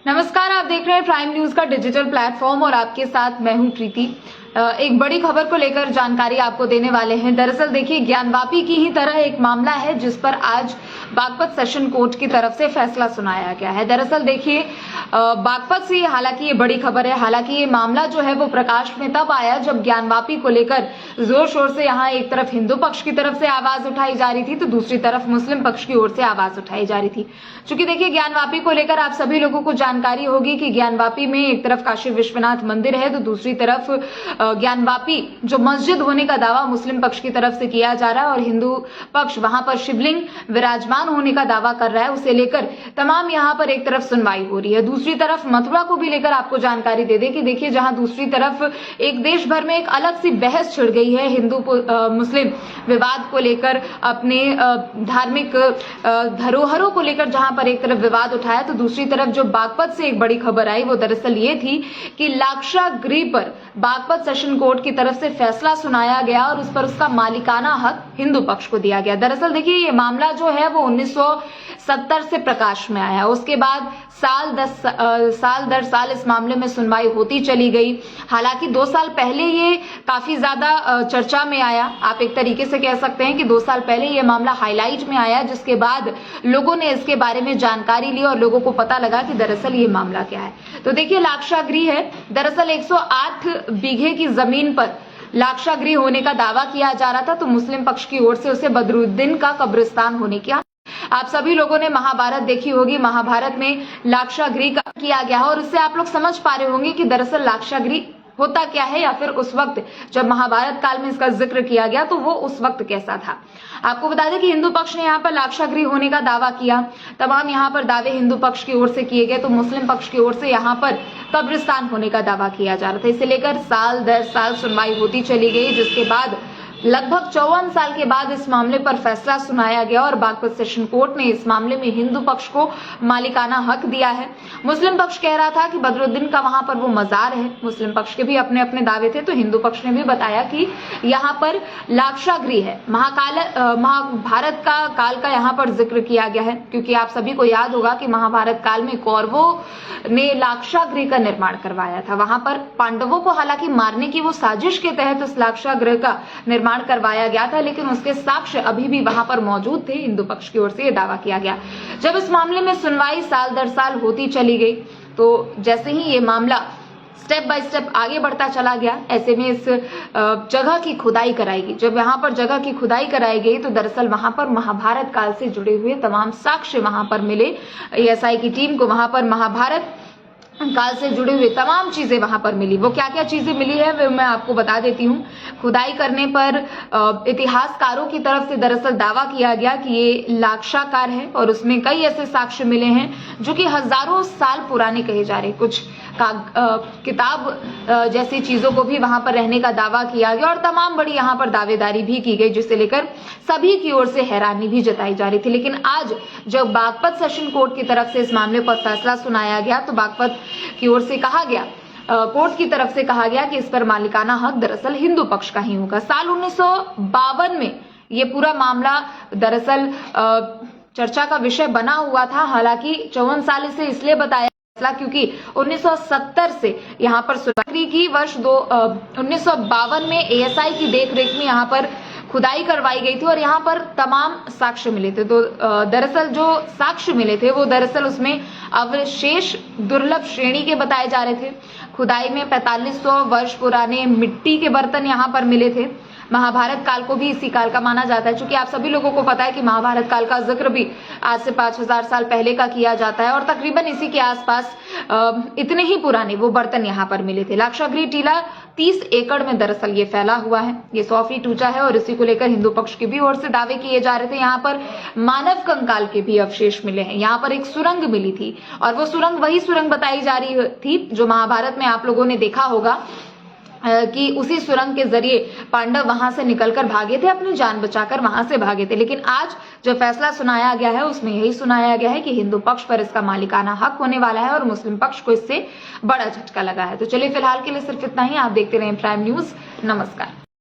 नमस्कार, आप देख रहे हैं प्राइम न्यूज का डिजिटल प्लेटफॉर्म और आपके साथ मैं हूं प्रीति। एक बड़ी खबर को लेकर जानकारी आपको देने वाले हैं। दरअसल देखिए, ज्ञानवापी की ही तरह एक मामला है जिस पर आज बागपत सेशन कोर्ट की तरफ से फैसला सुनाया गया है। दरअसल देखिए, बागपत से हालांकि ये बड़ी खबर है। हालांकि ये मामला जो है वो प्रकाश में तब आया जब ज्ञानवापी को लेकर जोर शोर से यहाँ एक तरफ हिंदू पक्ष की तरफ से आवाज उठाई जा रही थी तो दूसरी तरफ मुस्लिम पक्ष की ओर से आवाज उठाई जा रही थी। चूंकि देखिए, ज्ञानवापी को लेकर आप सभी लोगों को जानकारी होगी कि ज्ञानवापी में एक तरफ काशी विश्वनाथ मंदिर है तो दूसरी तरफ ज्ञानवापी जो मस्जिद होने का दावा मुस्लिम पक्ष की तरफ से किया जा रहा है और हिंदू पक्ष वहां पर शिवलिंग विराजमान होने का दावा कर रहा है। उसे लेकर तमाम यहां पर एक तरफ सुनवाई हो रही है। दूसरी तरफ मथुरा को भी लेकर आपको जानकारी दे दें कि देखिए, जहां दूसरी तरफ एक देश भर में एक अलग सी बहस छिड़ गई है हिंदू मुस्लिम विवाद को लेकर, अपने धार्मिक धरोहरों को लेकर जहां पर एक तरफ विवाद उठाया, तो दूसरी तरफ जो बागपत से एक बड़ी खबर आई वो दरअसल ये थी कि लाक्षागृह पर बागपत सेशन कोर्ट की तरफ से फैसला सुनाया गया और उस पर उसका मालिकाना हक हिंदू पक्ष को दिया गया। दरअसल देखिए, ये मामला जो है वो 1970 से प्रकाश में आया। उसके बाद साल दर साल इस मामले में सुनवाई होती चली गई। हालांकि 2 साल पहले ये काफी ज्यादा चर्चा में आया। आप एक तरीके से कह सकते हैं कि 2 साल पहले ये मामला हाईलाइट में आया, जिसके बाद लोगों ने इसके बारे में जानकारी ली और लोगों को पता लगा कि दरअसल ये मामला क्या है। तो देखिए, लाक्षागृह है। दरअसल 108 बीघे की जमीन पर लाक्षागृह होने का दावा किया जा रहा था तो मुस्लिम पक्ष की ओर से उसे बदरुद्दीन का कब्रिस्तान होने का। आप सभी लोगों ने महाभारत देखी होगी। महाभारत में लाक्षागृह का किया गया और उससे आप लोग समझ पा रहे होंगे कि दरअसल लाक्षागृह होता क्या है, या फिर उस वक्त जब महाभारत काल में इसका जिक्र किया गया तो वो उस वक्त कैसा था। आपको बता दें कि हिंदू पक्ष ने यहाँ पर लाक्षागृह होने का दावा किया। तमाम यहाँ पर दावे हिंदू पक्ष की ओर से किए गए तो मुस्लिम पक्ष की ओर से यहाँ पर कब्रिस्तान होने का दावा किया जा रहा था। इसे लेकर साल दर साल सुनवाई होती चली गई, जिसके बाद लगभग 54 साल के बाद इस मामले पर फैसला सुनाया गया और बागपत सेशन कोर्ट ने इस मामले में हिंदू पक्ष को मालिकाना हक दिया है। मुस्लिम पक्ष कह रहा था कि बदरुद्दीन का वहां पर वो मजार है। मुस्लिम पक्ष के भी अपने अपने दावे थे तो हिंदू पक्ष ने भी बताया कि यहाँ पर लाक्षागृह है। महाभारत का काल का यहाँ पर जिक्र किया गया है, क्योंकि आप सभी को याद होगा कि महाभारत काल में कौरवों ने लाक्षागृह का निर्माण करवाया था। वहां पर पांडवों को हालांकि मारने की वो साजिश के तहत उस लाक्षागृह का निर्माण करवाया गया था, लेकिन उसके साक्ष्य अभी भी वहां पर मौजूद थे। हिंदू पक्ष की ओर से यह दावा किया गया। जब इस मामले में सुनवाई साल दर साल होती चली गई तो जैसे ही ये मामला स्टेप बाय स्टेप आगे बढ़ता चला गया, ऐसे में इस जगह की खुदाई कराई गई। जब यहाँ पर जगह की खुदाई कराई गई तो दरअसल वहां पर महाभारत काल से जुड़े हुए तमाम साक्ष्य वहां पर मिले। एएसआई की टीम को वहां पर महाभारत काल से जुड़े हुए तमाम चीजें वहां पर मिली। वो क्या क्या चीजें मिली है वो मैं आपको बता देती हूँ। खुदाई करने पर इतिहासकारों की तरफ से दरअसल दावा किया गया कि ये लाक्षाकार है और उसमें कई ऐसे साक्ष्य मिले हैं जो कि हजारों साल पुराने कहे जा रहे। कुछ किताब जैसी चीजों को भी वहां पर रहने का दावा किया गया और तमाम बड़ी यहाँ पर दावेदारी भी की गई, जिसे लेकर सभी की ओर से हैरानी भी जताई जा रही थी। लेकिन आज जब बागपत सेशन कोर्ट की तरफ से इस मामले पर फैसला सुनाया गया तो बागपत की ओर से कहा गया, कोर्ट की तरफ से कहा गया कि इस पर मालिकाना हक दरअसल हिंदू पक्ष का ही होगा। साल 1952 में ये पूरा मामला दरअसल चर्चा का विषय बना हुआ था। हालांकि 54 साल इसे इसलिए बताया क्योंकि 1970 से यहाँ पर सुनवाई की। वर्ष 1952 में एएसआई की देखरेख में यहाँ पर खुदाई करवाई गई थी और यहाँ पर तमाम साक्ष्य मिले थे। तो दरअसल जो साक्ष्य मिले थे वो दरअसल उसमें अवशेष दुर्लभ श्रेणी के बताए जा रहे थे। खुदाई में 4500 वर्ष पुराने मिट्टी के बर्तन यहाँ पर मिले थे। महाभारत काल को भी इसी काल का माना जाता है, क्योंकि आप सभी लोगों को पता है कि महाभारत काल का जिक्र भी आज से 5000 साल पहले का किया जाता है और तकरीबन इसी के आसपास इतने ही पुराने वो बर्तन यहाँ पर मिले थे। लाक्षागृह टीला 30 एकड़ में दरअसल ये फैला हुआ है। ये 100 फीट ऊंचा है और इसी को लेकर हिंदू पक्ष की भी ओर से दावे किए जा रहे थे। यहाँ पर मानव कंकाल के भी अवशेष मिले हैं। यहाँ पर एक सुरंग मिली थी और वो सुरंग वही सुरंग बताई जा रही थी जो महाभारत में आप लोगों ने देखा होगा कि उसी सुरंग के जरिए पांडव वहां से निकलकर भागे थे, अपनी जान बचाकर वहां से भागे थे। लेकिन आज जो फैसला सुनाया गया है उसमें यही सुनाया गया है कि हिंदू पक्ष पर इसका मालिकाना हक होने वाला है और मुस्लिम पक्ष को इससे बड़ा झटका लगा है। तो चलिए, फिलहाल के लिए सिर्फ इतना ही। आप देखते रहें प्राइम न्यूज। नमस्कार।